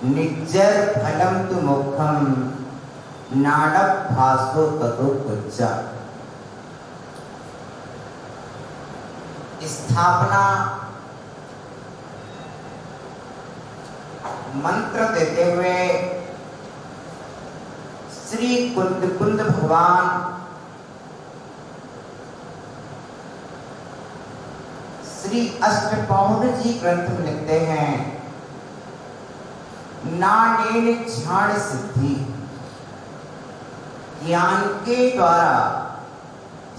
निज्जर फलम तु मुखम नाडप भासो ततो कुच्चा। स्थापना मंत्र देते हुए श्री कुंद भगवान श्री अष्टपौध जी ग्रंथ में लिखते हैं, नानेन ज्ञान सिद्धि, ज्ञान के द्वारा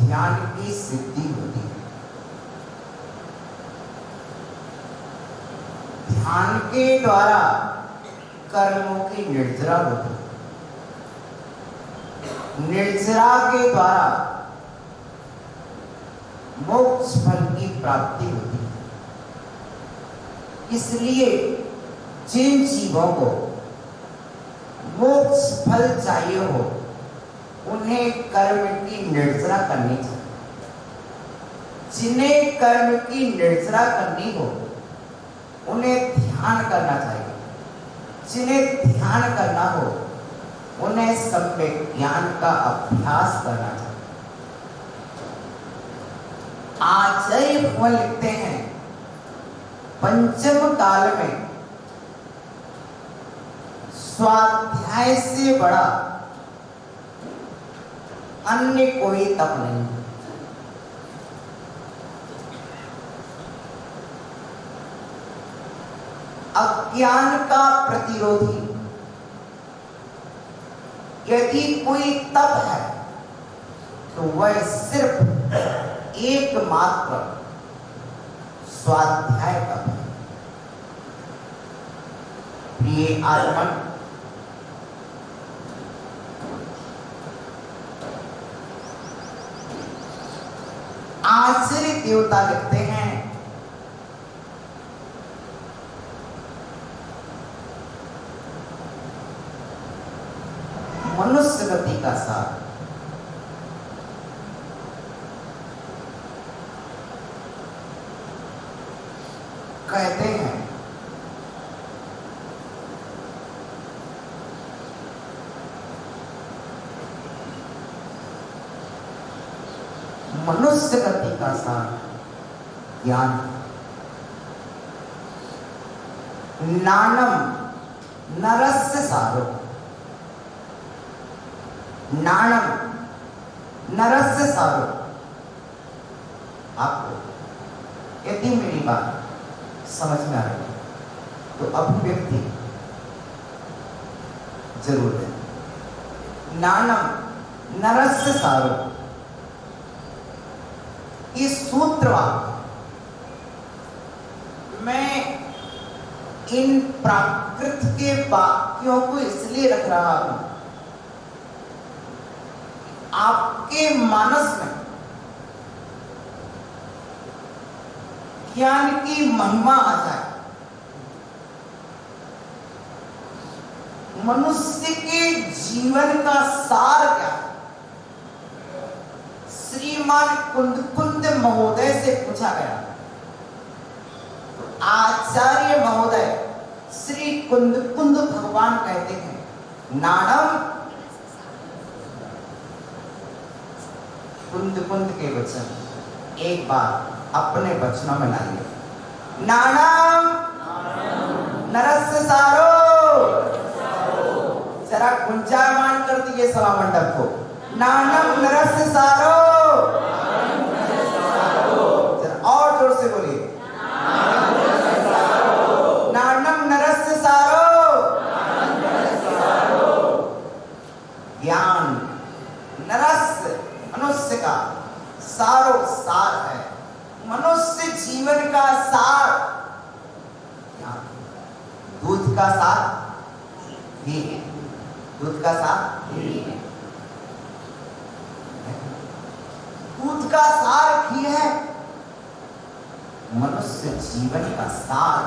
ध्यान की सिद्धि होती है। ध्यान के द्वारा कर्मों की निर्जरा होती है। निर्जरा के द्वारा मोक्ष फल की प्राप्ति होती है। इसलिए जिन जीवों को मोक्ष फल चाहिए हो, उन्हें कर्म की निर्जरा करनी चाहिए। जिन्हें कर्म की निर्जरा करनी हो, उन्हें ध्यान करना चाहिए। जिन्हें ध्यान करना हो, उन्हें सम्यक ज्ञान का अभ्यास करना चाहिए। आचार्य भगवान लिखते हैं, पंचम काल में स्वाध्याय से बड़ा अन्य कोई तप नहीं। अज्ञान का प्रतिरोधी यदि कोई तप है तो वह सिर्फ एकमात्र स्वाध्याय तप है। प्रिय आत्मन, आचार्य देवता लिखते हैं, मनुष्य गति का सार कहते हैं, मनुष्य गति का सार ज्ञान। नानम नरस्य सारो, नानम नरस्य सारो। आपको यदि मेरी बात समझ में आ रही है तो अभिव्यक्ति जरूर है। नानम नरस्य सारो, इस सूत्र वाक्य मैं इन प्राकृत के वाक्यों को इसलिए रख रहा हूं, आपके मानस में ज्ञान की महिमा आ जाए। मनुष्य के जीवन का सार क्या है? श्रीमान कुंद महोदय से पूछा गया तो आचार्य महोदय श्री कुंद भगवान कहते हैं, नाणम कुंद के वचन एक बार अपने वचनों में लाइए। नाणम नरस्य सारो, जरा गुंजायमान कर दीजिए सभा मंडप को। नानम नरस्य सारो, जरा और जोर से बोलिए। नानम नरस्य सारो, ज्ञान नरस्य मनुष्य का सारो सार है। मनुष्य जीवन का सार ज्ञान। दूध का सार घी है, दूध का सार घी है, दूध का सार घी है। मनुष्य जीवन का सार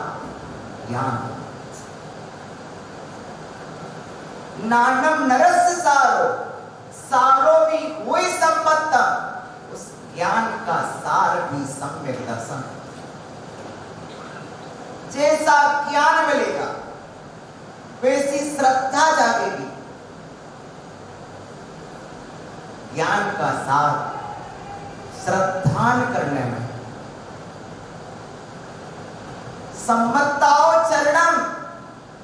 ज्ञान है। नानम नरस्य सारो, सारो भी हुई संपत्ता, उस ज्ञान का सार भी सम्यक दर्शन है। जैसा ज्ञान मिलेगा ज्ञान का सार श्रद्धान करने में, सम्मताओ चरणम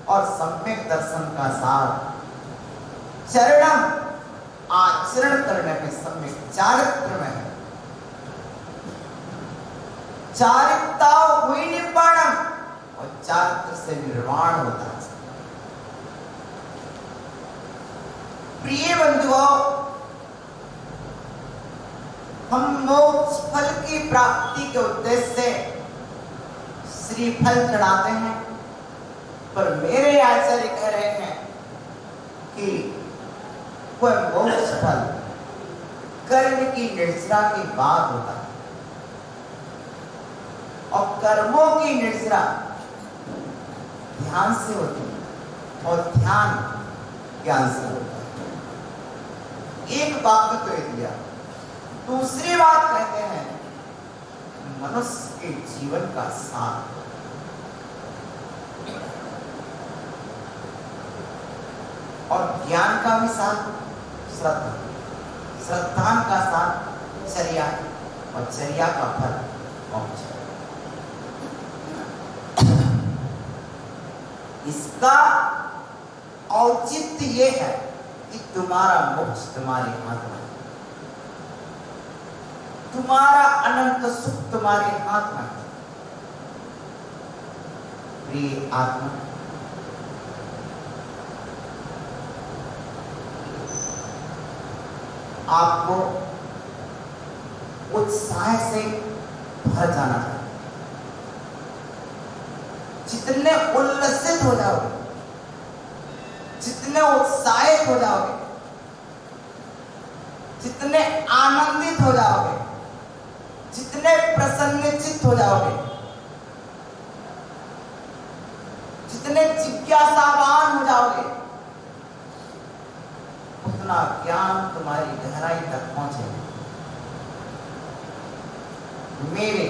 और सम्यक दर्शन का सार चरणम आचरण करने में, सम्यक चारित्र में है। चारिताओ हुई निब्बाणम और चारित्र से निर्वाण होता है। प्रिय बंधुओं, हम मोक्ष फल की प्राप्ति के उद्देश्य से श्रीफल चढ़ाते हैं, पर मेरे आचार्य कह रहे हैं कि वह मोक्ष फल कर्म की निर्जरा के बाद होता है और कर्मों की निर्जरा ध्यान से होती है और ध्यान ज्ञान से होता है। एक बात तो कह दिया। दूसरी बात कहते हैं मनुष्य के जीवन का सार, और ज्ञान का भी सार श्रद्धा, श्रद्धान का सार चर्या और चर्या का फल मोक्ष। इसका औचित्य ये है कि तुम्हारा मोक्ष तुम्हारे हाथ में, तुम्हारा अनंत सुख तुम्हारे हाथ में। प्रिय आत्मा, आपको उत्साह से भर जाना चाहिए। जितने उल्लसित हो जाओगे, जितने उत्साहित हो जाओगे, जितने आनंदित हो जाओगे, जितने प्रसन्नचित्त हो जाओगे, जितने जिज्ञासावान हो जाओगे, उतना ज्ञान तुम्हारी गहराई तक पहुंचेगा। मेरे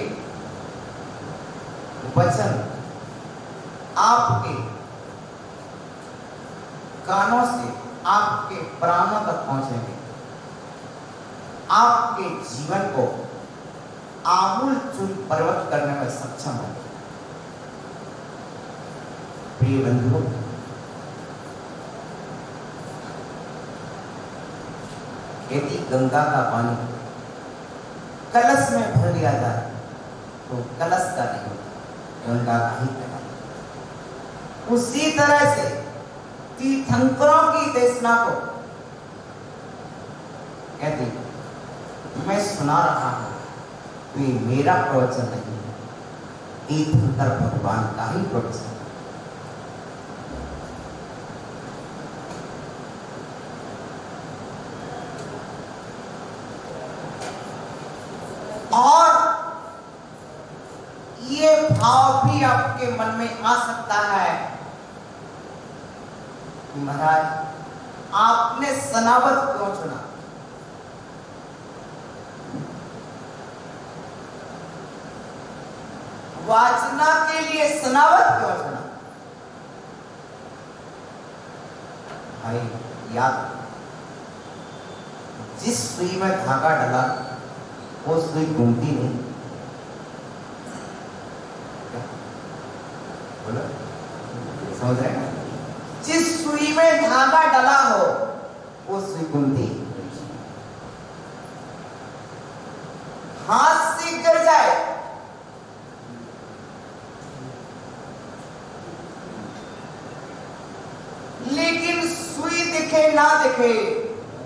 वचन आपके कानों से आपके प्राणों तक पहुंचेंगे, आपके जीवन को आमूल चूल परिवर्तित करने में सक्षम होंगे। प्रिय बंधुओं, यदि गंगा का पानी कलश में भर लिया जाए तो कलश का नहीं होता, गंगा का ही कहलाता। उसी तरह से तीर्थंकरों की देशना को कहते मैं सुना रहा हूं, तो ये मेरा प्रवचन नहीं है, तीर्थंकर भगवान का ही प्रवचन है। और ये भाव भी आपके मन में आ सकता है, महाराज आपने सनावत क्यों चुना? वाचना के लिए सनावत क्यों चुना? भाई याद, जिस सुई में धागा डला वो सुई घूमती नहीं। बोलो, समझ रहे हैं? जिस सुई में धागा डला हो वो सुई घूमती, हाथ से गिर जाए लेकिन सुई दिखे ना दिखे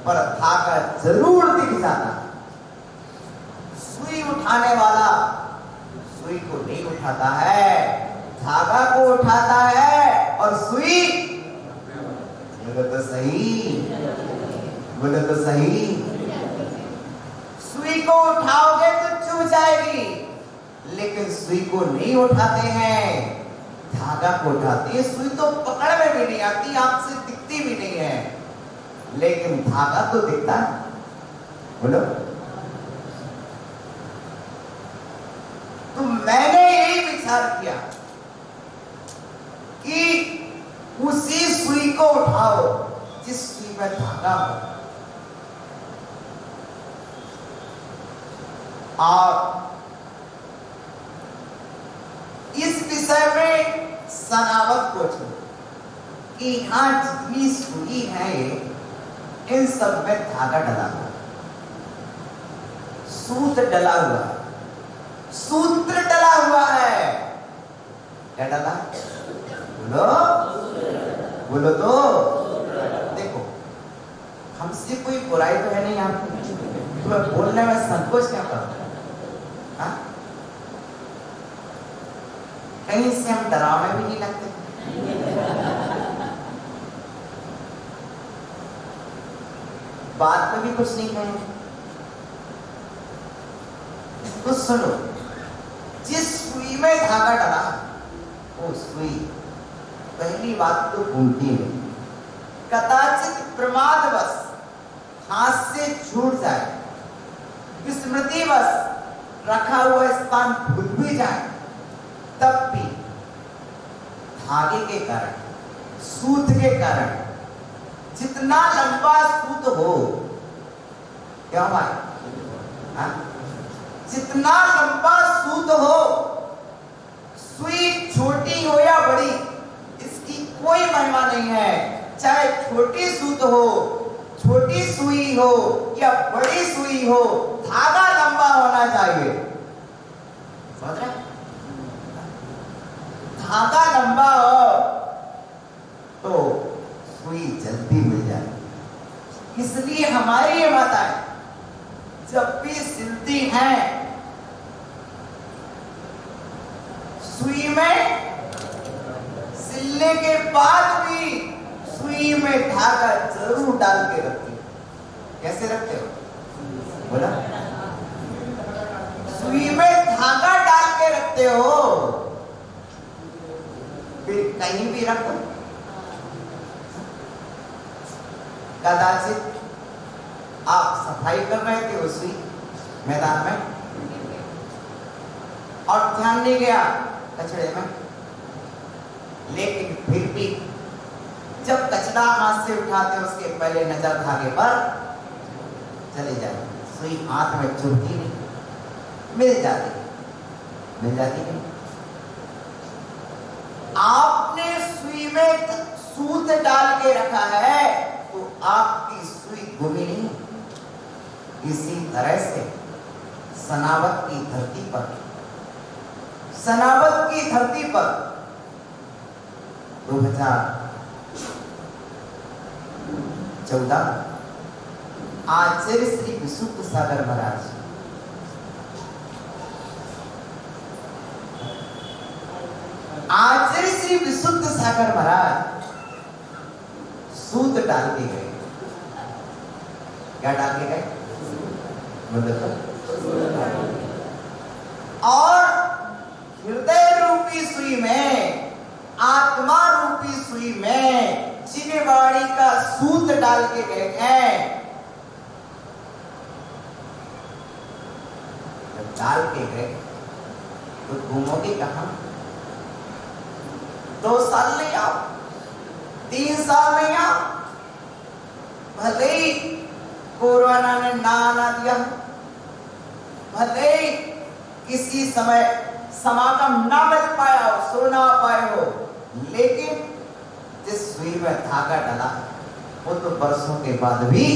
पर धागा जरूर दिख जाता। सुई उठाने वाला सुई को नहीं उठाता है, धागा को उठाता है, और सुई, बोलो तो सही, बोलो तो सही, सुई को उठाओगे तो चुभ जाएगी, लेकिन सुई को नहीं उठाते हैं, धागा को उठाते हैं। सुई तो पकड़ में भी नहीं आती, आंख से दिखती भी नहीं है, लेकिन धागा तो दिखता है। बोलो, तो मैंने यही विचार किया कि उसी सुई को उठाओ जिस सुई में धागा हो। और इस विषय में सनावत को छो कि यहां जितनी सुई है इन सब में धागा डला हुआ, सूत्र डला हुआ है, सूत्र डला हुआ है। क्या डला? बोलो बोलो तो। देखो, हमसे कोई बुराई तो है नहीं यहाँ पे, तुम्हें बोलने में संकोच क्या करते? हाँ, कहीं से हम डरावने भी नहीं लगते। बात में भी कुछ नहीं कहेंगे। तो सुनो, जिस सुई में धागा डला वो सुई पहली बात तो घूमती नहीं, कदाचित प्रमादवश हाथ से छूट जाए, विस्मृतिवश रखा हुआ स्थान भूल भी जाए, तब भी धागे के कारण, सूत के कारण, जितना लंबा सूत हो, क्या भाई, हाँ? जितना लंबा सूत हो, सुई छोटी हो या बड़ी, इसकी कोई महिमा नहीं है। चाहे छोटी सूत हो, छोटी सुई हो या बड़ी सुई हो, धागा लंबा होना चाहिए। समझ रहे? धागा लंबा हो तो सुई जल्दी मिल जाए। इसलिए हमारी ये माताएं जब भी सिलती हैं, सुई में सिलने के बाद भी सुई में धागा जरूर डाल के रखती है। कैसे रखते हो? बोला, सुई में धागा डाल के रखते हो, फिर कहीं भी रखो। कदाचित आप सफाई कर रहे थे उसी मैदान में और ध्यान नहीं गया कचड़े में, लेकिन फिर भी जब कचरा हाथ से उठाते उसके पहले नजर धागे पर चले जाए, सुई हाथ में चुभती नहीं, मिल जाती नहीं। आपने सुई में सूत डाल के रखा है तो आपकी सुई गुमी नहीं। इसी तरह से सनावत की धरती पर 2014 आचार्य श्री विशुद्ध सागर महाराज सूत डाल के गए। क्या डाल के गए? और हृदय रूपी सुई में, आत्मा रूपी सुई में चिन्हवाड़ी का सूत डाल के गए हैं। जब डाल के गए तो घूमोगे कहां? 2 साल नहीं आओ, 3 साल नहीं आओ, भले ही कोरोना ने ना आना दिया, भले ही किसी समय समागम ना मिल पाया हो, सो ना पाए हो, लेकिन जिस सुई में धागा डला वो तो बरसों के बाद भी,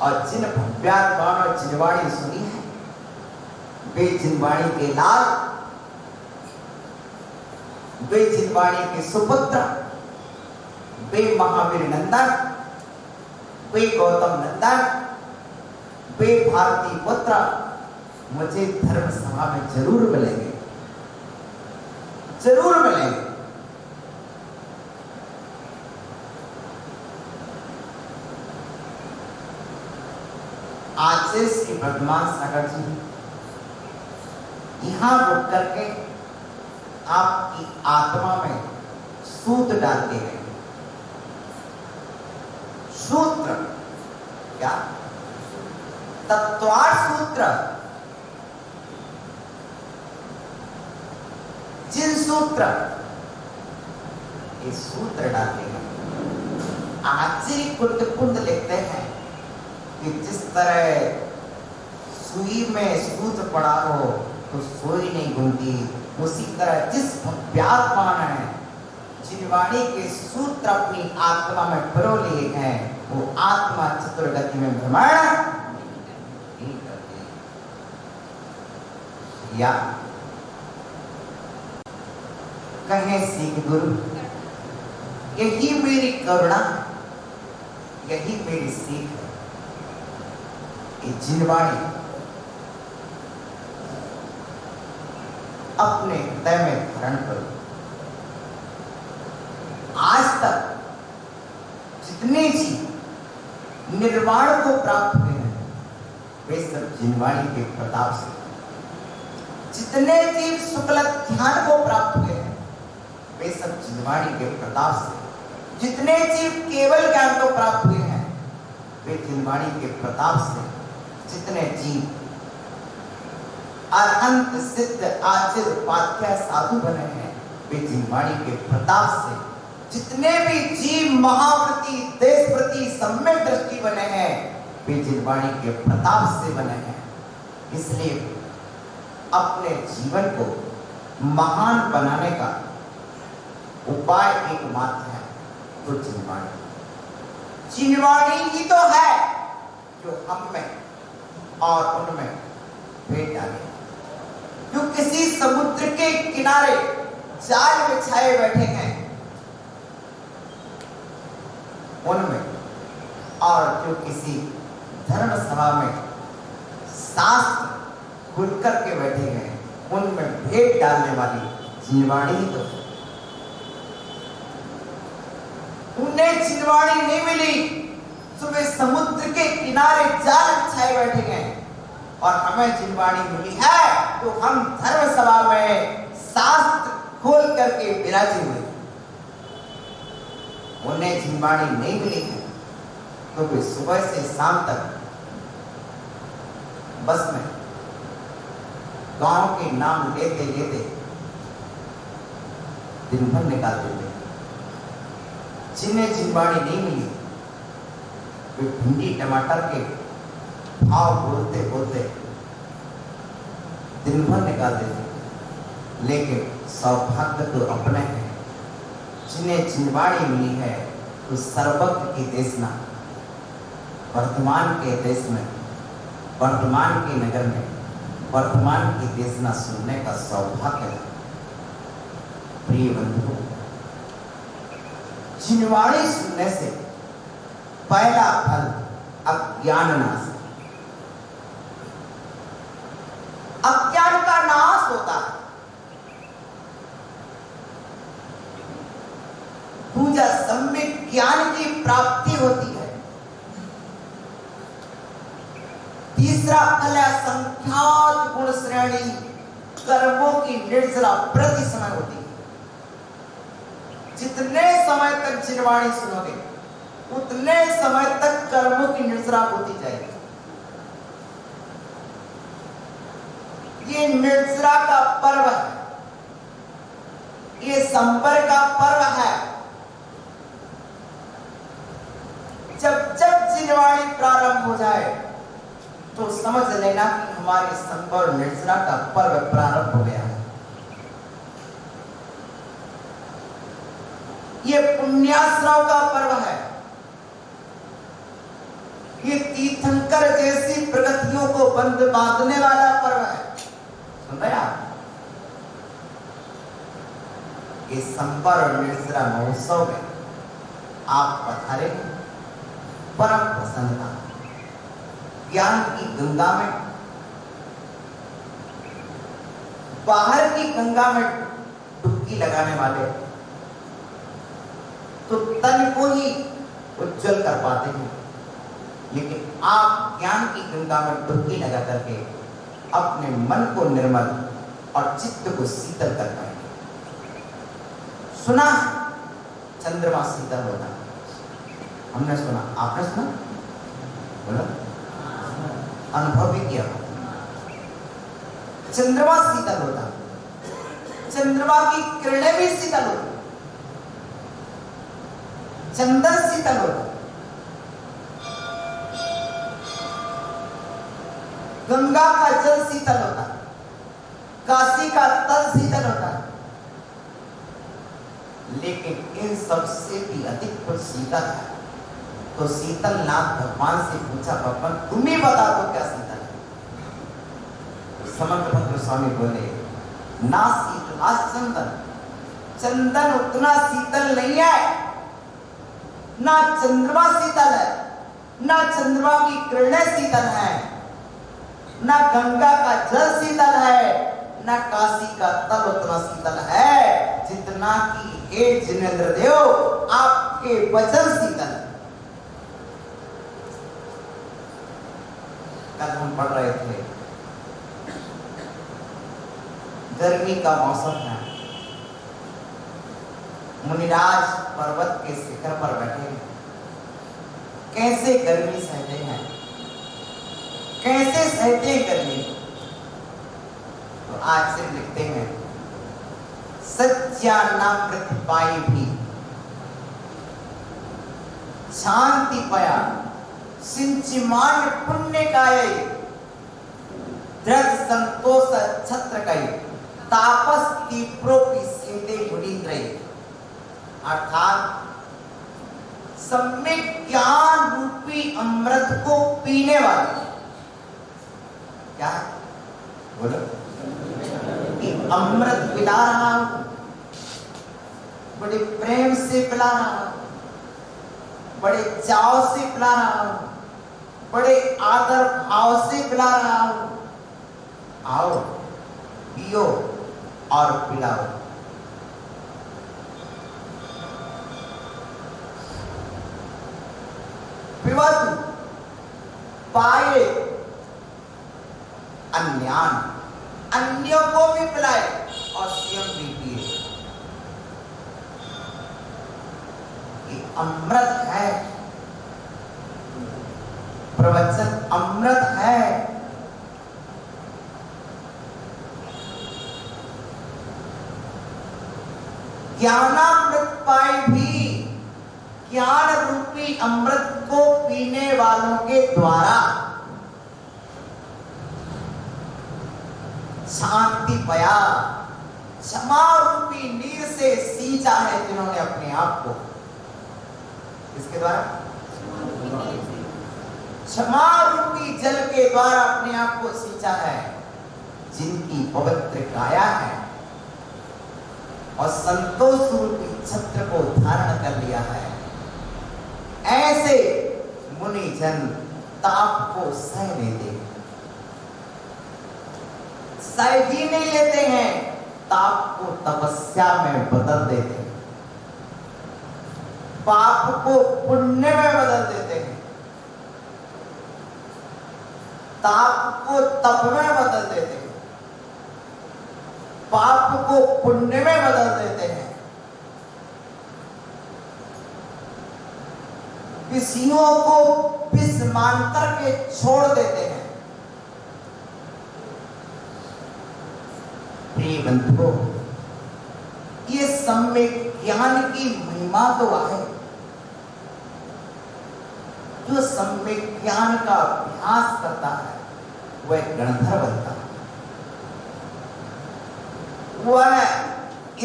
और जिन भव्यात्मान और जिनवाणी सुनी है, वे जिनवाणी के लाल, वे जिनवाणी के सुपुत्र, वे महावीर नंदन, वे गौतम नंदन, वे भारती पुत्र मुझे धर्म सभा में जरूर मिलेंगे, जरूर मिलेंगे। आचार्य श्री वर्धमान सागर जी यहां रुक करके आपकी आत्मा में सूत डाल के गए। सूत्र क्या? तत्वार सूत्र। जिन सूत्र, ये सूत्र डाल के गए। आचार्य कुंड लिखते हैं कि जिस तरह सुई में सूत पड़ा हो तो सुई नहीं घूमती, उसी तरह जिस व्यात्मा ने जिनवाणी के सूत्र अपनी आत्मा में परो लिए हैं, वो आत्मा चतुर्गति में भ्रमण नहीं करती। या कहें सीख गुरु, यही मेरी करुणा, यही मेरी सीख है। ये जिनवाणी अपने हृदय में धारण करो। आज तक जितने जीव निर्वाण को प्राप्त हुए हैं, वे सब जिनवाणी के प्रताप से। जितने जीव शुक्ल ध्यान को प्राप्त हुए हैं, वे सब जिनवाणी के प्रताप से। जितने जीव केवल ज्ञान को प्राप्त हुए हैं, वे जिनवाणी के प्रताप से। जितने जीव अरहंत सिद्ध आचिर उपाध्याय साधु बने हैं, वे जिनवाणी के प्रताप से। जितने भी जीव महाव्रती देश प्रति सम्यक दृष्टि बने हैं, वे जिनवाणी के प्रताप से बने हैं। इसलिए अपने जीवन को महान बनाने का उपाय एकमात्र है, तो जिनवाणी। जिनवाणी ही तो है जो हम में और उनमें भेद डाले। जो किसी समुद्र के किनारे जाल बिछाए बैठे हैं, उनमें, और जो किसी धर्म सभा में शास्त्र खुल करके बैठे हैं, उनमें भेद डालने वाली जिनवाणी ही तो है। उन्हें जिनवाणी नहीं मिली तो वे समुद्र के किनारे जाल बिछाए बैठे हैं, और हमें जिनवाणी मिली है तो हम धर्म सभा में शास्त्र खोल करके विराजे हुए। उन्हें जिनवाणी नहीं मिली है तो वे सुबह से शाम तक बस में गांव के नाम लेते लेते दिन भर निकाल देते। जिन्हें जिनवाणी नहीं मिली, वे भिंडी टमाटर के भाव बोलते बोलते दिन भर निकाल देते। लेकिन सौभाग्य तो अपने हैं। जिन्हें जिनवाणी मिली है तो सर्वज्ञ की देशना, वर्तमान के देश में, वर्तमान के नगर में, वर्तमान की देशना सुनने का सौभाग्य है। प्रिय बंधुओं, जिनवाणी सुनने से पहला फल अज्ञान नाश। अज्ञान का नाश होता है। दूसरा सम्यक ज्ञान की प्राप्ति होती है। तीसरा फल है असंख्यात गुण श्रेणी कर्मों की निर्जला प्रति समय होती है। जितने समय तक जिनवाणी सुनोगे, उतने समय तक कर्मों की निर्जरा होती जाएगी। ये निर्जरा का पर्व है, ये संपर्क का पर्व है। जब जब जिनवाणी प्रारंभ हो जाए तो समझ लेना कि हमारे संपर्क निर्जरा का पर्व प्रारंभ हो गया है। ये पुण्याश्रव का पर्व है। ये तीर्थंकर जैसी प्रगतियों को बंद बांधने वाला पर्व है। सुन रहे आप? ये संपर्क निर्जरा महोत्सव में आप पधारे, परम प्रसन्नता, ज्ञान की गंगा में, बाहर की गंगा में डुबकी लगाने वाले तो तन को ही उज्जवल कर पाते हैं, लेकिन आप ज्ञान की गंगा में डुबकी लगा करके अपने मन को निर्मल और चित्त को शीतल कर पाएंगे। सुना चंद्रमा शीतल होता, हमने सुना, आपने सुना? बोलो, अनुभव भी किया। चंद्रमा शीतल होता, चंद्रमा की किरणें भी शीतल होती, चंदन शीतल होता, गंगा गंगा का जल शीतल होता है, काशी का तल शीतल होता है, लेकिन इन सबसे भी अधिक कुछ शीतल है। तो शीतल नाथ भगवान से पूछा, भगवान तुम ही बता दो क्या शीतल है। समग्र भद्र स्वामी बोले, ना शीतला चंदन, चंदन उतना शीतल नहीं है, ना चंद्रमा शीतल है, ना चंद्रमा की किरणें शीतल है, ना गंगा का जल शीतल है, ना काशी का तल उतना शीतल है जितना कि हे जिनेंद्र देव आपके वचन शीतल है। कल हम पढ़ रहे थे, गर्मी का मौसम है, मुनिराज पर्वत के शिखर पर बैठे हैं, कैसे गर्मी सहते हैं, कैसे सहते हैं गर्मी। तो आज से लिखते हैं, सच्चा नामृत पाई भी शांति पाया, सिंचिमान पुण्य काये, दृढ़ संतोष छत्र कई, तापस की प्रोपी सीते मुनिंद्र। अर्थात सम्यक ज्ञान रूपी अमृत को पीने वाले, क्या है बोलो, कि अमृत पिला रहा हूं, बड़े प्रेम से पिला रहा हूं, बड़े चाव से पिला रहा हूं, बड़े आदर भाव से पिला रहा हूं, आओ पियो और पिलाओ। पिबत पाए अन्यान, अन्यों को भी पिलाए और स्वयं भी पिए। ये अमृत है, प्रवचन अमृत है। ज्ञानामृत पाए भी, ज्ञान रूपी अमृत को पीने वालों के द्वारा शांति पाया, क्षमा रूपी नीर से सींचा है जिन्होंने अपने आप को, इसके द्वारा क्षमा रूपी जल के द्वारा अपने आप को सींचा है, जिनकी पवित्र काया है और संतोष रूपी छत्र को धारण कर लिया है। ऐसे मुनि जन ताप को सह लेते, सह ही नहीं लेते हैं, ताप को तपस्या में बदल देते हैं, पाप को पुण्य में बदल देते हैं, ताप को तप में बदल देते हैं, पाप को पुण्य में बदल देते हैं, विषयों को विष मान करके छोड़ देते हैं। प्रिय बंधुओं, ये सम्यक ज्ञान की महिमा तो है। जो सम्यक ज्ञान का अभ्यास करता है वह गणधर बनता है, वह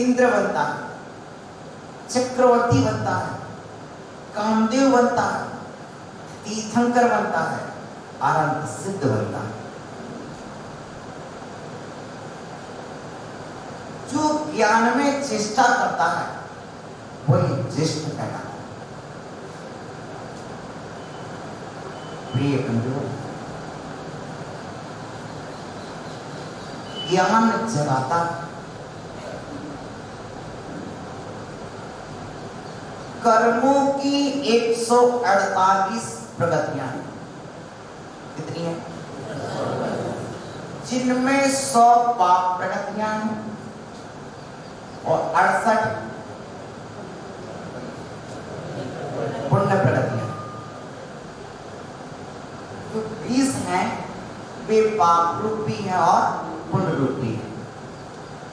इंद्र बनता है, चक्रवर्ती बनता है, कामदेव बनता है, तीर्थंकर बनता है, अनंत सिद्ध बनता है। जो ज्ञान में चेष्टा करता है वही ज्येष्ठ कहलाता है। प्रिय बंधुओं, ज्ञान जगाता है, कर्मों की 148 प्रगतियां कितनी है, जिनमें 100 पाप प्रगतियां हैं और 68 पुण्य प्रगतियां। जो 20 हैं वे पाप रूपी हैं और पुण्य रूपी है,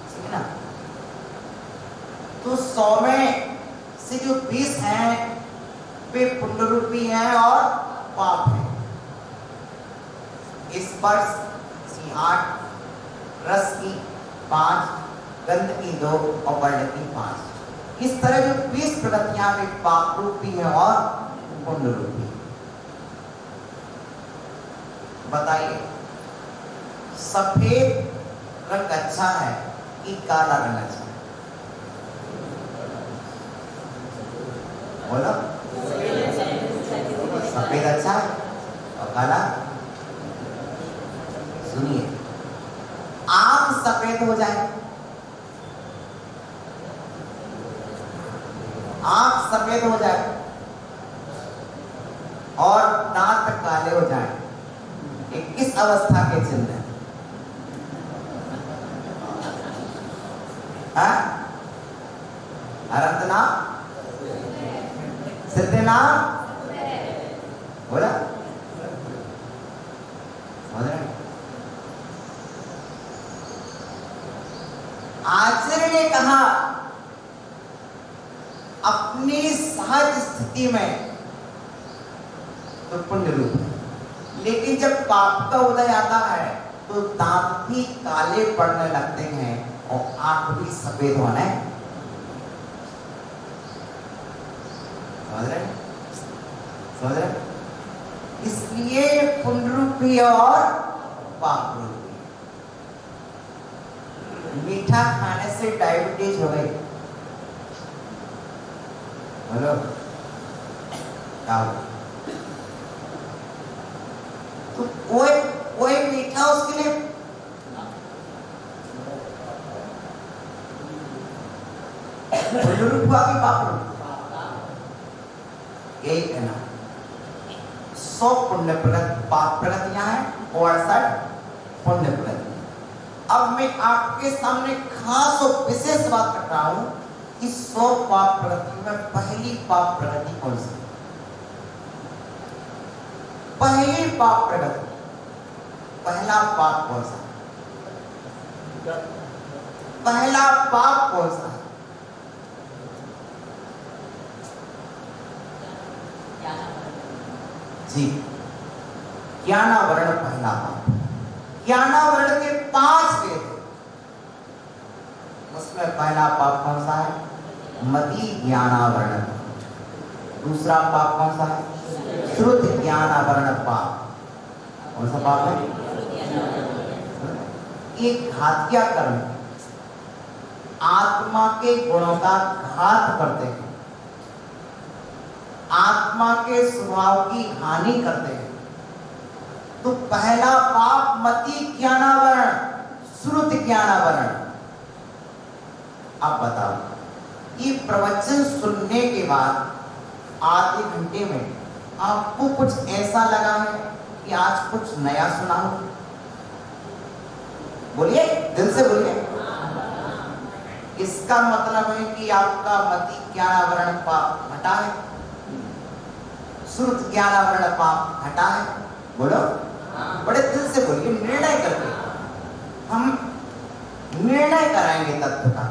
ठीक है ना। तो 100 में से जो 20 हैं वे पुण्य रूपी हैं और पाप हैं। इस वर्ष की 8, रस की 5, गंध की 2 और वर्ण की 5। इस तरह जो 20 प्रगतियां में पाप रूपी है और पुण्य रूपी। बताइए सफेद रंग अच्छा है कि काला रंग अच्छा है? बोलो। सफेद अच्छा है और काला? सुनिए, आंख सफेद हो जाए, आंख सफेद हो जाए और दांत काले हो जाए, ये किस अवस्था के चिन्ह है? अनंतनाम, सिद्धनाम, बोला आचार्य ने कहा अपनी सहज स्थिति में तो पुण्य रूप है, लेकिन जब पाप का उदय आता है तो दांत भी काले पड़ने लगते हैं और आंख भी सफेद होने। समझ रहे? इसलिए पुण्य रूपी और पाप रूपी। मीठा खाने से डायबिटीज हो गई, बोलो क्या हुआ? तो कोई मीठा उसके लिए हुआ कि पाप? यही कहना 100 पुण्य पाप प्रगतियां हैं और 68 पुण्य प्रगति। अब मैं आपके सामने खास और विशेष बात कर रहा हूं कि 100 पाप प्रगति में पहली पाप प्रगति कौन सी? पहली पाप प्रगति, पहला पाप कौन सा? पहला पाप कौन सा? जी, ज्ञानावरण पहला पाप। ज्ञानावरण के 5 वेद, उसमें पहला पाप कौन सा है? मति ज्ञानावरण। दूसरा पाप कौन सा है? श्रुति ज्ञानावरण पाप। कौन सा पाप है? एक घातिया कर्म, आत्मा के गुणों का घात करते हैं, आत्मा के स्वभाव की हानि करते हैं। तो पहला पाप मति ज्ञानावरण, श्रुति ज्ञानावरण। अब बताओ, ये प्रवचन सुनने के बाद आधे घंटे में आपको कुछ ऐसा लगा है कि आज कुछ नया सुना हो? बोलिए, दिल से बोलिए। इसका मतलब है कि आपका मति ज्ञानावरण पाप हटा है, श्रुत ज्ञानावरण पाप हटा है। बोलो, बड़े दिल से बोलिए, निर्णय करके। हम निर्णय कराएंगे तत्व का।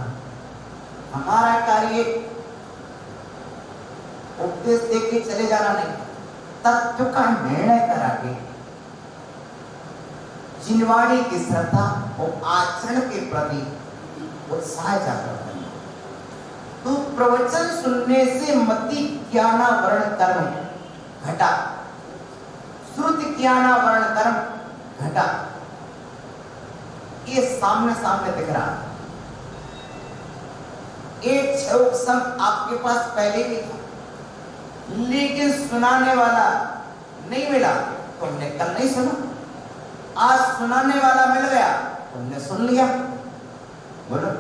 हमारा कार्य उपदेश देख के चले जाना नहीं, तत्व का निर्णय करा के जिनवाणी की श्रद्धा और आचरण के प्रति उत्साह जागृत करना। तो प्रवचन सुनने से मति ज्ञानावरण कर्म घटा, श्रुति ज्ञानावरण कर्म घटा। ये सामने सामने दिख रहा है। एक क्षोभ संग आपके पास पहले भी था, लेकिन सुनाने वाला नहीं मिला, तुमने कल नहीं सुना। आज सुनाने वाला मिल गया, तुमने सुन लिया। बोलो,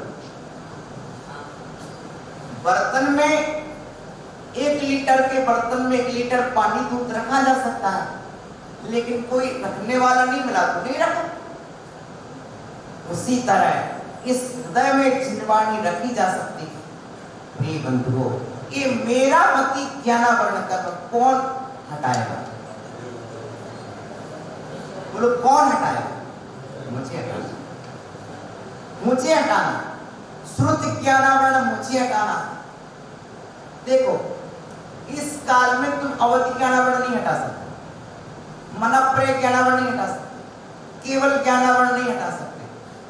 बर्तन में 1 लीटर के बर्तन में 1 लीटर पानी दूध रखा जा सकता है, लेकिन कोई रखने वाला नहीं मिला तो नहीं रखा। उसी तरह इस हृदय में जिनवाणी रखी जा सकती है। प्रिय बंधुओं, ये मेरा मति ज्ञानावरण कर्म कौन हटाएगा? बोलो, कौन हटाएगा? मुझे हटाना, मुझे हटाना। श्रुति ज्ञानावरण मुझे हटाना। देखो, इस काल में तुम अवधि ज्ञानावरण नहीं हटा सकते, मनप्रिय ज्ञानावरण नहीं हटा सकते, केवल ज्ञानावरण नहीं हटा सकते,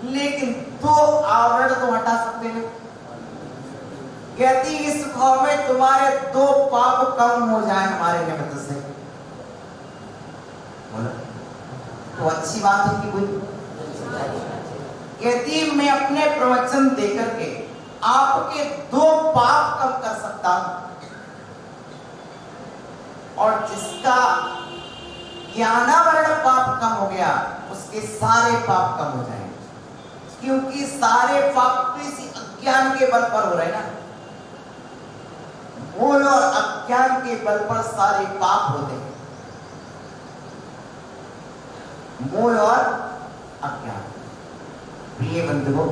लेकिन 2 आवरण तो हटा सकते हैं। कहती इस भाव में तुम्हारे 2 पाप कम हो जाए हमारे निमित्त से। बोलो तो अच्छी बात है कि बुरी? कहती मैं अपने प्रवचन देकर के आपके 2 पाप कम कर सकता हूं, और जिसका ज्ञानावरण पाप कम हो गया उसके सारे पाप कम हो जाएंगे, क्योंकि सारे पाप इसी अज्ञान के बल पर हो रहे हैं ना। मोह और अज्ञान के बल पर सारे पाप होते हैं, मोह और अज्ञान। प्रिय बंधुओं,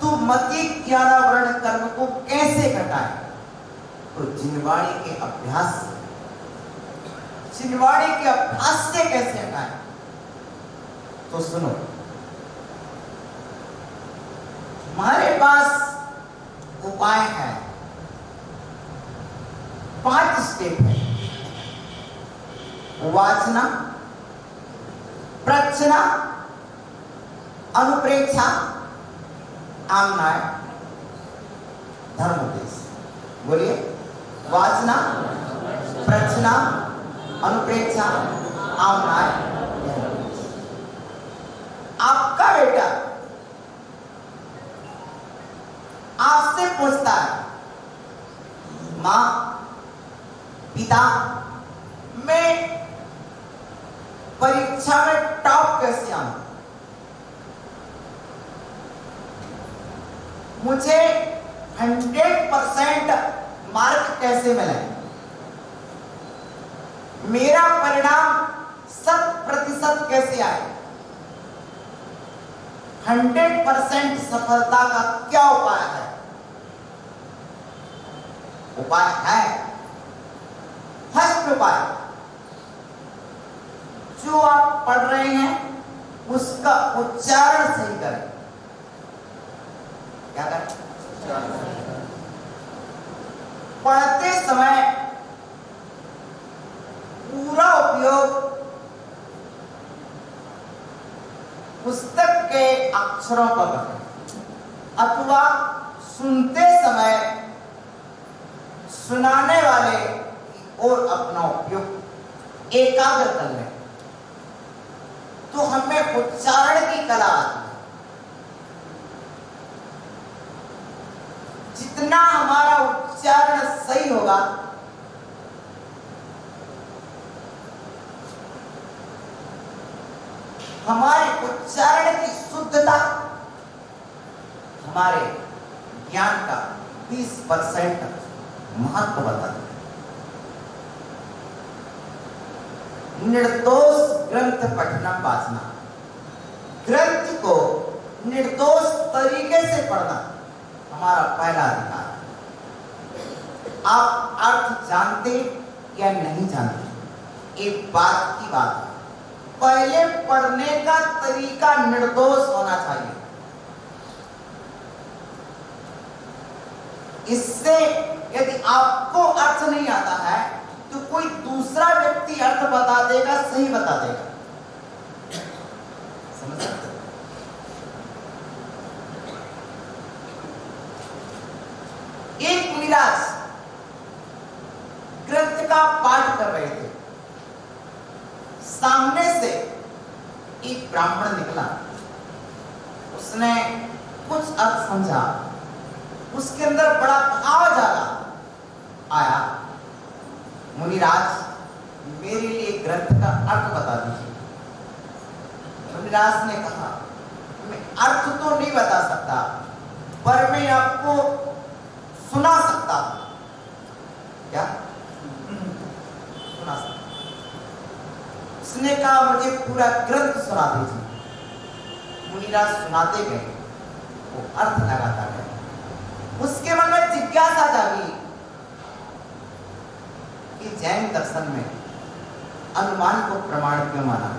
तो मति ज्ञानावरण कर्म को कैसे घटाए? तो जिनवाणी के अभ्यास से। जिनवाणी के अभ्यास से कैसे हटाए? तो सुनो, हमारे पास उपाय है, 5 स्टेप है। वाचना, प्रचना, अनुप्रेक्षा, आमनाय, धर्मोपदेश। बोलिए, वाचना, प्रचना, अनुप्रेक्षा, आमनाय, धर्मोपदेश। आपका बेटा आपसे पूछता है, मां, पिता, मैं परीक्षा में टॉप कैसे आऊं? मुझे 100% मार्क कैसे मिले? मेरा परिणाम 100% कैसे आए? 100% सफलता का क्या उपाय है? उपाय है, फर्स्ट उपाय, जो आप पढ़ रहे हैं उसका उच्चारण सही करें। क्या करें? पढ़ते समय पूरा उपयोग पुस्तक के अक्षरों पर करें, अथवा सुनते समय सुनाने वाले की ओर अपना उपयोग एकाग्र कर लें, तो हमें उच्चारण की कला आती है। जितना हमारा उच्चारण सही होगा, हमारे उच्चारण की शुद्धता हमारे ज्ञान का 20% महत्व बताती है। निर्दोष ग्रंथ पठना वाचना, ग्रंथ को निर्दोष तरीके से पढ़ना हमारा पहला अधिकार है। आप अर्थ जानते या नहीं जानते, एक बात की बात है, पहले पढ़ने का तरीका निर्दोष होना चाहिए। इससे यदि आपको अर्थ नहीं आता है तो कोई दूसरा व्यक्ति अर्थ बता देगा, सही बता देगा। समझ सकते? एक मुनिराज ग्रंथ का पाठ कर रहे थे, सामने से एक ब्राह्मण निकला, उसने कुछ अर्थ समझा, उसके अंदर बड़ा भाव जागा आया, मुनिराज मेरे लिए ग्रंथ का अर्थ बता दीजिए। मुनिराज ने कहा, मैं अर्थ तो नहीं बता सकता, पर मैं आपको सुना सकता हूं। क्या सुना सकता? उसने कहा, मुझे पूरा ग्रंथ सुना दीजिए। मुनिराज सुनाते गए, वो अर्थ लगाता गया। उसके मन में जिज्ञासा जागी कि जैन दर्शन में अनुमान को प्रमाण क्यों माना?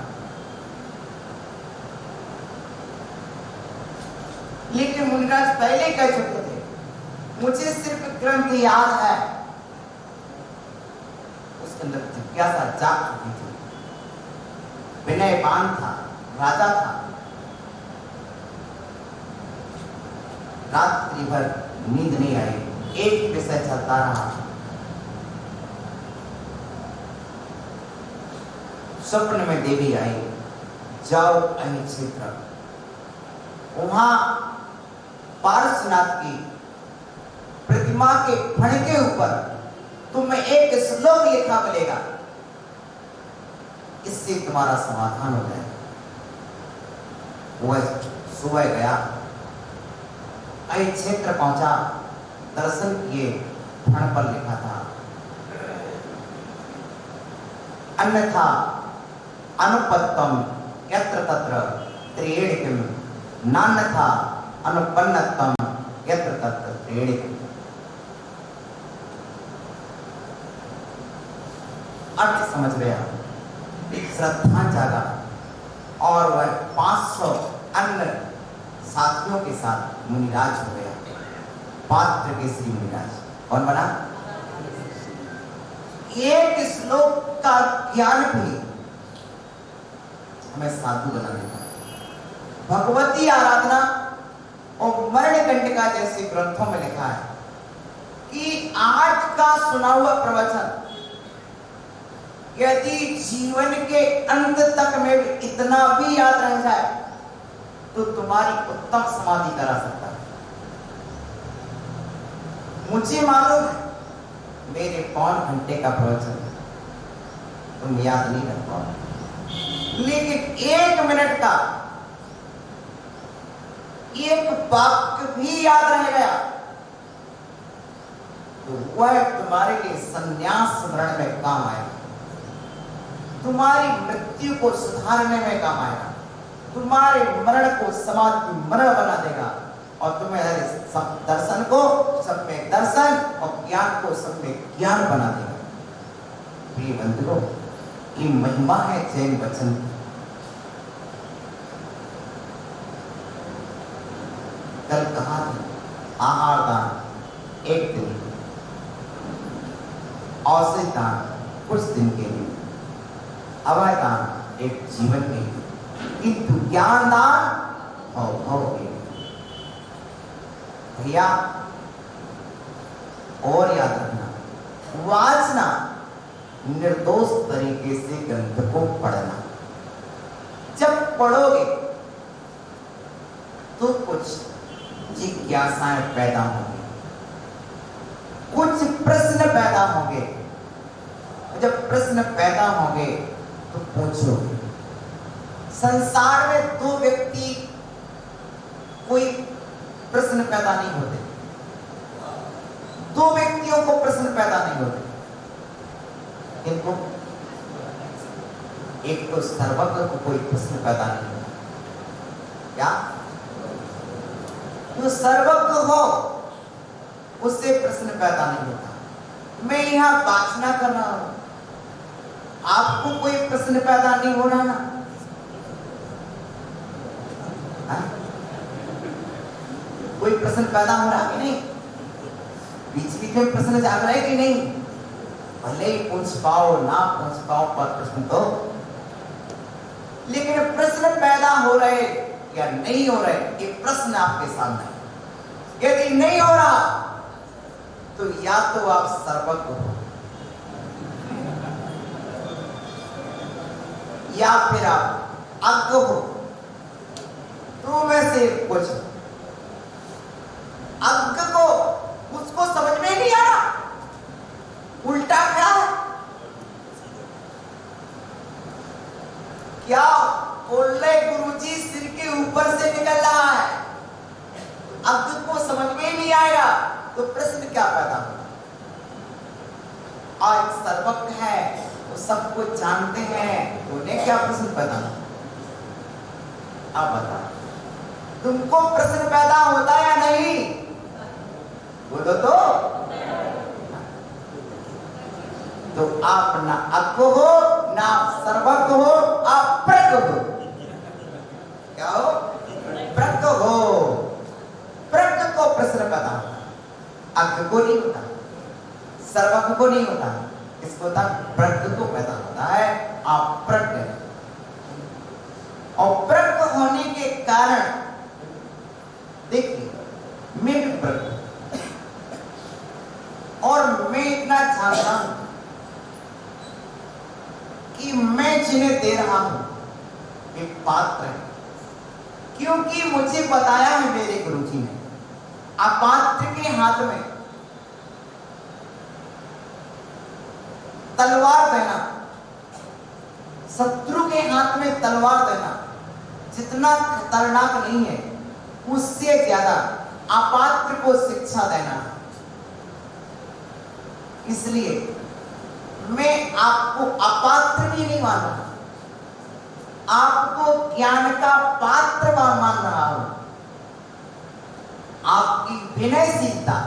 लेकिन मुनिराज पहले कह चुके थे, मुझे सिर्फ ग्रंथ याद है। उसके अंदर जिज्ञासा जाग चुकी थी, विनयवान था, राजा था। रात्रि भर नींद नहीं आई, एक विषय चलता रहा। स्वप्न में देवी आई, जाओ अहि क्षेत्र, वहां पार्श्वनाथ की प्रतिमा के फण के ऊपर तुम्हें एक श्लोक लिखा मिलेगा, इससे तुम्हारा समाधान हो जाएगा। वह सुबह गया, अहि क्षेत्र पहुंचा, दर्शन किए, फण पर लिखा था अन्यथा अनुपत्तम यत्र तत्र त्रिएणिकम, नान्यथा अनुपन्नतम यत्र तत्र त्रिएणिकम। अर्थ समझ गया, श्रद्धा जागा और वह 500 अन्य साथियों के साथ मुनिराज हो गया। पात्र के श्री मुनिराज कौन बना? एक श्लोक का ज्ञान भी हमें साधु बना देता। भगवती आराधना और मरणकंटिका जैसे ग्रंथों में लिखा है कि आज का सुना हुआ प्रवचन यदि जीवन के अंत तक में इतना भी याद रह जाए तो तुम्हारी उत्तम समाधि करा सकता है। मुझे मालूम है मेरे 5 घंटे का प्रवचन तुम याद नहीं कर पाओ, लेकिन 1 मिनट का एक वाक्य भी याद रह गया तो वह तुम्हारे लिए संन्यास स्मरण में काम आएगा, तुम्हारी मृत्यु को सुधारने में काम आएगा, तुम्हारे मरण को समाधि मरण बना देगा और तुम्हें सब दर्शन को सब में दर्शन और ज्ञान को सब में ज्ञान बना देगा। प्रिय बंधुओं, ये महिमा है जैन वचन की। कल कहा था आहार दान 1 दिन, औषधि दान कुछ दिन के लिए, अभय दान एक जीवन के लिए, किंतु ज्ञान दान भव के लिए। भैया और याद रखना, वाचना निर्दोष तरीके से ग्रंथ को पढ़ना। जब पढ़ोगे तो कुछ जिज्ञासाएं पैदा होंगी, कुछ प्रश्न पैदा होंगे। जब प्रश्न पैदा होंगे तो पूछोगे। संसार में 2 व्यक्ति कोई प्रश्न पैदा नहीं होते, 2 व्यक्तियों को प्रश्न पैदा नहीं होते। किनको? एक तो सर्वज्ञ को कोई प्रश्न पैदा नहीं होता। क्या? जो सर्वज्ञ हो उससे प्रश्न पैदा नहीं होता। मैं यहां वाचना कर रहा हूं, आपको कोई प्रश्न पैदा नहीं हो रहा ना? कोई प्रश्न पैदा हो रहा कि नहीं? बीच बीच में प्रश्न जाग रहा है कि नहीं? भले ही पूछ पाओ ना पूछ पाओ पर प्रश्न तो, लेकिन प्रश्न पैदा हो रहे या नहीं हो रहे ये प्रश्न आपके सामने। यदि नहीं हो रहा तो या तो आप सर्वज्ञ हो या फिर आप अज्ञ हो। तो वैसे कुछ अज्ञ को उसको समझ में नहीं आ रहा उल्टा क्या है, क्या बोल रहे गुरुजी सिर के ऊपर से निकल रहा है, अज्ञ को समझ में नहीं आएगा तो प्रश्न क्या पैदा होगा। आज सर्वज्ञ है वो सब कुछ जानते हैं, उन्हें क्या प्रश्न पैदा होगा? आप बताओ, तुमको प्रश्न पैदा होता या नहीं? बोलो तो आप ना अज्ञ हो ना सर्वज्ञ हो, आप प्रज्ञ हो। क्या हो? प्रज्ञ हो। प्रज्ञ को प्रश्न पैदा होता, अज्ञ को नहीं होता, सर्वज्ञ को नहीं होता। इसको होता प्रज्ञ को पैदा होता है, आप प्रज्ञ। और प्रज्ञ होने के कारण देखिए मैं भी प्रज्ञ और मैं इतना जानता हूं कि मैं जिन्हें दे रहा हूं वे पात्र है, क्योंकि मुझे बताया है मेरे गुरुजी ने अपात्र के हाथ में तलवार देना, शत्रु के हाथ में तलवार देना जितना खतरनाक नहीं है, उससे ज्यादा अपात्र को शिक्षा देना। इसलिए मैं आपको अपात्र भी नहीं मान रहा, आपको ज्ञान का पात्र मान रहा हूं। आपकी विनयशीलता,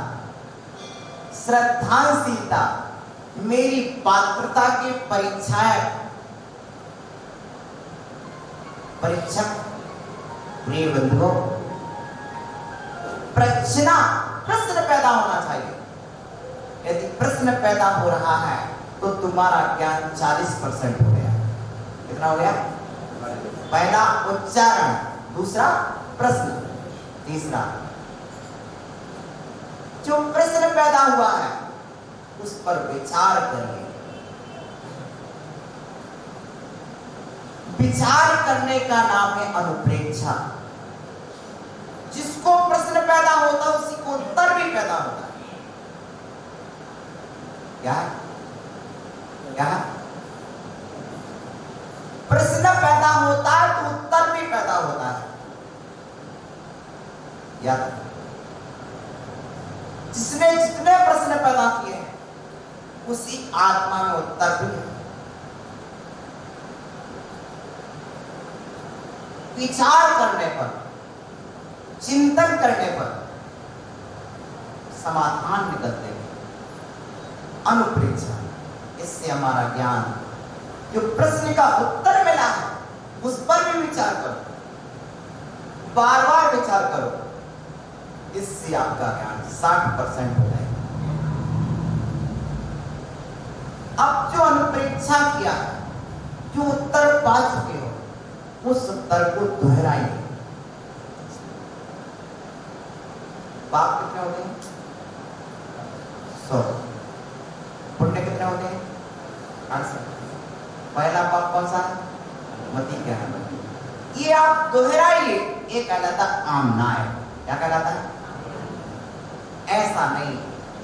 श्रद्धाशीलता मेरी पात्रता की परीक्षक प्रिय बंधुओं, प्रश्न पैदा होना चाहिए। यदि प्रश्न पैदा हो रहा है तो तुम्हारा ज्ञान 40% हो गया। कितना हो गया? पहला उच्चारण, दूसरा प्रश्न, तीसरा जो प्रश्न पैदा हुआ है उस पर विचार करिए। विचार करने का नाम है अनुप्रेक्षा। जिसको प्रश्न पैदा होता है उसी को उत्तर भी पैदा होता है। क्या है? क्या है? प्रश्न पैदा होता है तो उत्तर भी पैदा होता है। याद रखिए, जिसने जितने प्रश्न पैदा किए हैं उसी आत्मा में उत्तर भी है। विचार करने पर, चिंतन करने पर समाधान निकलते हैं। अनुप्रेक्षा, इससे हमारा ज्ञान, जो प्रश्न का उत्तर मिला है उस पर भी विचार करो, बार बार विचार करो, इससे आपका ज्ञान 60% हो जाएगा। अब जो अनुप्रेक्षा किया है, जो उत्तर पा चुके हो, उस उत्तर को दोहराइए। पाप कितने होते हैं? 100। पुण्य कितने होते हैं? 68। पहला पाप कौन सा है? मति क्या है? ये आप दोहराइए। ये कहलाता आमना है। क्या कहलाता है? ऐसा नहीं,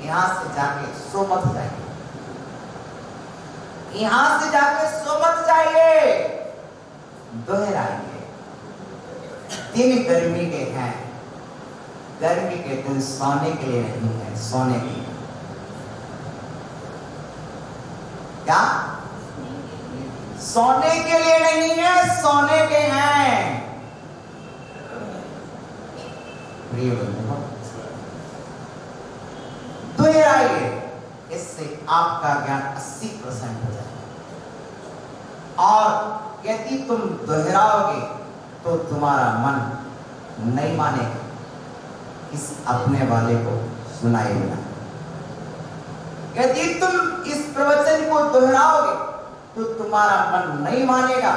यहां से जाके सो मत जाइए, यहां से जाके सो मत जाइए, दोहराइए। दिन गर्मी के हैं, गर्मी के दिन सोने के लिए नहीं है, सोने के लिए। क्या? सोने के लिए नहीं है, सोने के हैं। प्रिय बंधुओं, दोहराइए, इससे आपका ज्ञान 80% हो जाएगा। और यदि तुम दोहराओगे तो तुम्हारा मन नहीं मानेगा, इस अपने वाले को सुनाए बिना। यदि तुम इस प्रवचन को दोहराओगे तो तुम्हारा मन नहीं मानेगा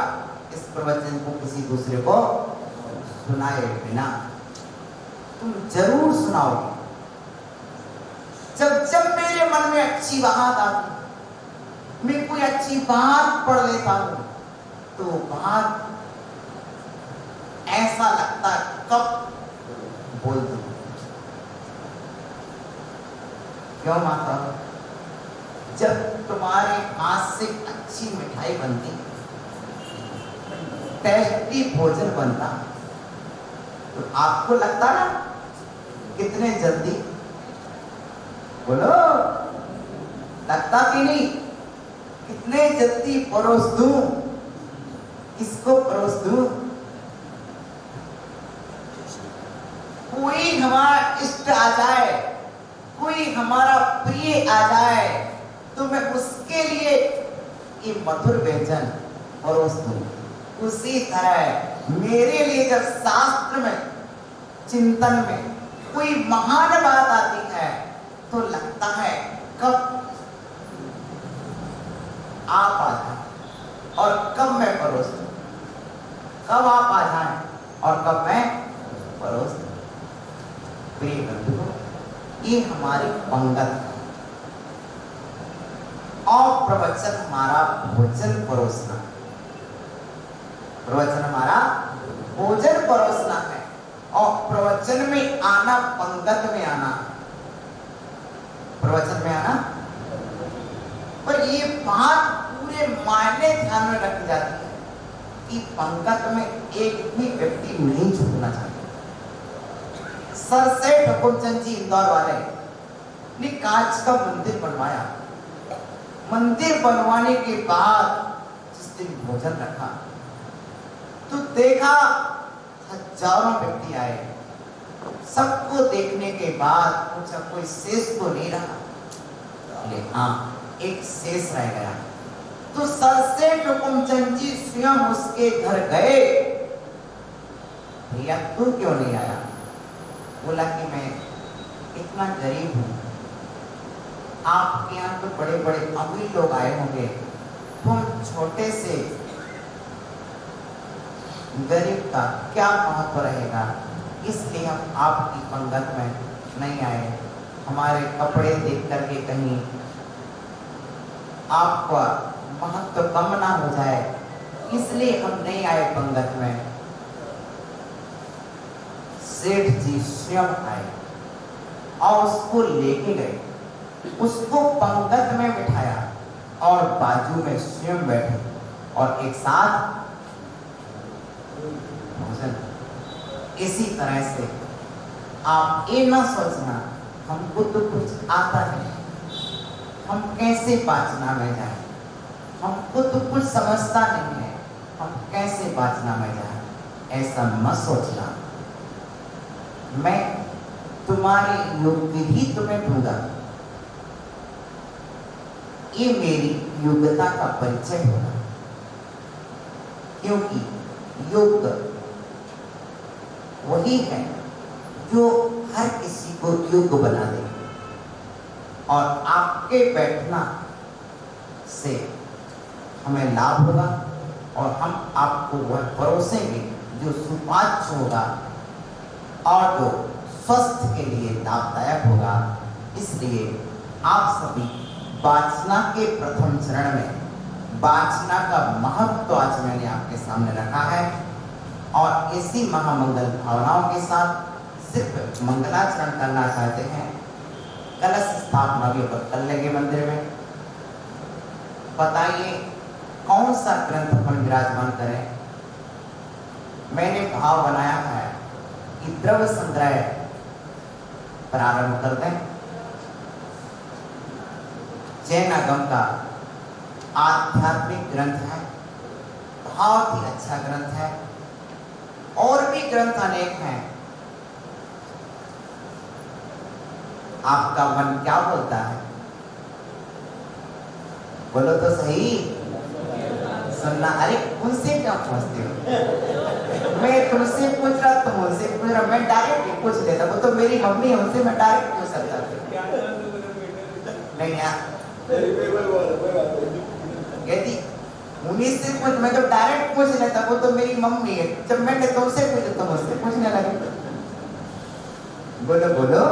इस प्रवचन को किसी दूसरे को सुनाए बिना। तुम जरूर सुनाओगे। जब जब मेरे मन में अच्छी बात आती, मैं कोई अच्छी बात पढ़ लेता हूं, तो बात ऐसा लगता कब बोल दूं। क्यों माता? जब तुम्हारे हाथ से अच्छी मिठाई बनती, टेस्टी भोजन बनता, तो आपको लगता ना कितने जल्दी, बोलो, लगता कि नहीं, कितने जल्दी परोस दूं, किसको परोस दूं। कोई हमारा इष्ट आ जाए, कोई हमारा प्रिय आ जाए, तो मैं उसके लिए ये मधुर व्यंजन परोस दूं। उसी तरह मेरे लिए जब शास्त्र में, चिंतन में कोई महान बात आती है तो लगता है कब आप आ जाए और कब मैं परोस दूं, कब आप पंगत और प्रवचन हमारा भोजन परोसना। प्रवचन हमारा भोजन परोसना है और प्रवचन में आना, पंगत में आना, प्रवचन में आना। पर ये बात पूरे मायने ध्यान में रखी जाती है कि पंगत में एक भी व्यक्ति नहीं झुकना चाहिए। सर सेठ हुकुमचंद जी इंदौर वाले ने कांच का मंदिर बनवाया। मंदिर बनवाने के बाद जिस दिन भोजन रखा तो देखा हजारों व्यक्ति आए। सबको देखने के बाद पूछा कोई शेष तो नहीं रहा? बोले हाँ, एक शेष रह गया। तो सर सेठ हुकुमचंद जी स्वयं उसके घर गए। भैया तू क्यों नहीं आया? बोला कि मैं इतना गरीब हूं, आपके यहाँ तो बड़े बड़े अमीर लोग आए होंगे, तुम छोटे से गरीब का क्या महत्व रहेगा, इसलिए हम आपकी पंगत में नहीं आए। हमारे कपड़े देख करके कहीं आपका महत्व कम ना हो जाए, इसलिए हम नहीं आए पंगत में। सेठ जी स्वयं आए और उसको लेके गए, उसको पंगत में बिठाया और बाजू में स्वयं बैठे और एक साथ भोजन। इसी तरह से आप ये ना सोचना हमको तो कुछ आता है, हम कैसे वाचना में जाए, हमको तो कुछ समझता नहीं है, हम कैसे वाचना में जाए, ऐसा मत सोचना। मैं तुम्हारी योग्य ही तुम्हें दूंगा, ये मेरी योग्यता का परिचय होगा, क्योंकि योग वही है जो हर किसी को योग्य बना दे। और आपके बैठना से हमें लाभ होगा और हम आपको वह परोसेंगे जो सुपाच्य होगा और जो स्वास्थ्य के लिए लाभदायक होगा। इसलिए आप सभी वाचना के प्रथम चरण में वाचना का महत्व आज मैंने आपके सामने रखा है और इसी महामंगल भावनाओं के साथ सिर्फ मंगलाचरण करना चाहते हैं। कलश स्थापना भी कर लेंगे मंदिर में। बताइए कौन सा ग्रंथ अपन विराजमान करें? मैंने भाव बनाया है कि द्रव्य संग्रह प्रारंभ कर दें। जैन आगम का आध्यात्मिक ग्रंथ है, बहुत ही अच्छा ग्रंथ है। और भी ग्रंथ अनेक हैं। आपका मन क्या बोलता है? बोलो तो सही। सुनना। अरे उनसे क्या पूछते हो? मैं तुमसे पूछ रहा, तुम उनसे पूछ रहा, मैं डायरेक्ट पूछ लेता। वो तो मेरी मम्मी है, उनसे मैं डायरेक्ट पूछ सकता था। नहीं यार, यदि उन्हीं से पूछ, मैं जब डायरेक्ट पूछ लेता, वो तो मेरी मम्मी है। जब मैंने तुमसे पूछा तो मुझसे पूछने लगे। बोलो बोलो।